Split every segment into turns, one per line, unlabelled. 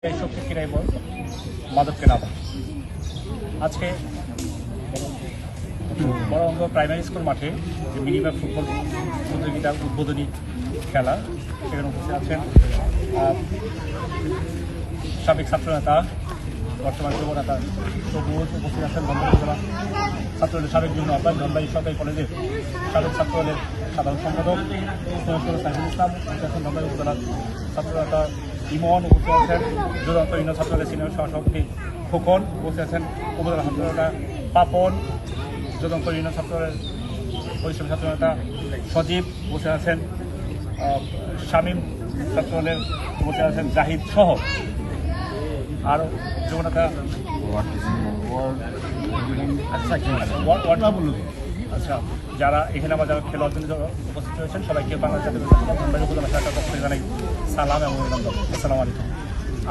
শক্তি কিনাই বল মাদক কেনা বল। আজকে বড়ঙ্গ প্রাইমারি স্কুল মাঠে যে মিনিমাম ফুটবল প্রতিযোগিতার উদ্বোধনী খেলা, সেখানে উপস্থিত আছেন সাবেক ছাত্রনেতা, বর্তমান যুবনেতা সবুজ, উপস্থিত আছেন ধনবাড়ী ছাত্রদলের সাবেক যুগ্ম আহ্বায়ক, ধনবাড়ী সরকারি কলেজের সাবেক ছাত্রদলের সাধারণ সম্পাদক সাইফুল ইসলাম, উপস্থিত আছেন ধনবাড়ী উপজেলার ছাত্রনেতা ইমন, উপস্থিত আছেন যুগান্ত ইউনিয়ন ছাত্রদলের সিনিয়র সহসভাপতি খোকন, উপস্থিত আছেন উপজেলা ছাত্রনেতা পাপন, যুগান্ত ইউনিয়ন ছাত্রদলের পরিশ্রমী ছাত্রনেতা সজীব, উপস্থিত আছেন শামীম ছাত্রদলের, উপস্থিত আছেন জাহিদ সহ আরও যুবনেতা। আচ্ছা, যারা এখানে আমার যারা খেলোয়াড় জন্য উপস্থিত হয়েছেন সবাইকে বাংলাদেশ ধনবাড়ী উপজেলা শাখার পক্ষ থেকে জানাই সালাম এবং অভিনন্দন। আসসালামু আলাইকুম।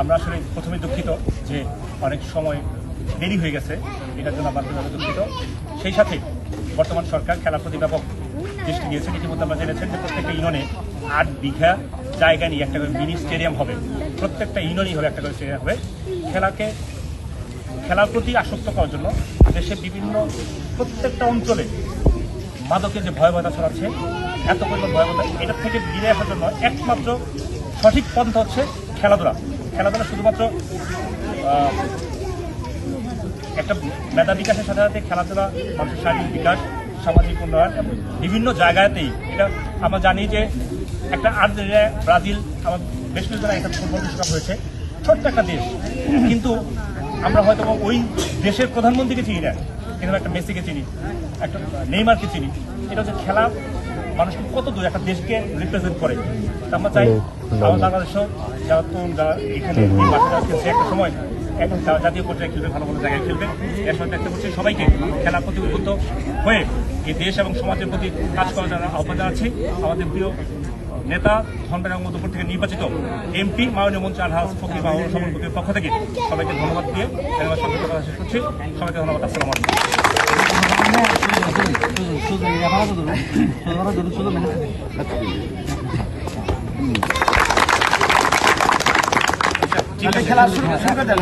আমরা আসলে প্রথমে দুঃখিত যে অনেক সময় দেরি হয়ে গেছে, এটার জন্য আমরা দুঃখিত। সেই সাথে বর্তমান সরকার খেলার প্রতি ব্যাপক দৃষ্টি দিয়েছেন। ইতিমধ্যে আমরা জেনেছেন যে প্রত্যেকটা ইউনিয়নে 8 বিঘা জায়গা নিয়ে একটা করে মিনি স্টেডিয়াম হবে, প্রত্যেকটা ইউনিয়নই হবে একটা করে স্টেডিয়াম হবে। খেলার প্রতি আসক্ত করার জন্য দেশের বিভিন্ন প্রত্যেকটা অঞ্চলে মাদকের যে ভয়াবহতা ছড়াচ্ছে, এত পরিমাণ ভয়াবহতা, এটার থেকে বিদায় আসার জন্য একমাত্র সঠিক পন্থা হচ্ছে খেলাধুলা। শুধুমাত্র একটা মেধা বিকাশের সাথে সাথে খেলাধুলা মানুষের শারীরিক বিকাশ, সামাজিক উন্নয়ন এবং বিভিন্ন জায়গাতেই। এটা আমরা জানি যে একটা আর্জেন্টিনা, ব্রাজিল, আমার বেশ কিছু জায়গায় একটা ফুটবল বিশ্বকাপ হয়েছে, ছোট্ট একটা দেশ, কিন্তু আমরা হয়তো ওই দেশের প্রধানমন্ত্রীকে চিনি না, কিন্তু একটা মেসিকে চিনি, একটা নেইমারকে চিনি। এটা হচ্ছে খেলা মানুষকে কত দূর একটা দেশকে রিপ্রেজেন্ট করে। আমরা চাই আমার বাংলাদেশও যারা তরুণ, যারা এখানে মাঠে যারা খেলছে, একটা সময় এখন জাতীয় পর্যায়ে খেলবে, ভালো ভালো জায়গায় খেলবে। এর সময় দেখতে পাচ্ছি সবাইকে খেলার প্রতি উদ্বুদ্ধ হয়ে এই দেশ এবং সমাজের প্রতি কাজ করার জন্য আহ্বান জানাচ্ছি। আমাদের প্রিয় নেতা ধনবাড়ী মধ্যপুর থেকে নির্বাচিত এমপি মাননীয় মন্ত্রী আলহাজ ফকির মাহমুদ সমন্বয়ের পক্ষ থেকে সবাইকে ধন্যবাদ দিয়ে সংক্ষিপ্ত কথা শেষ করছি। সবাইকে ধন্যবাদ। আসসালামু আলাইকুম।
খেলা শুরু করে দেন।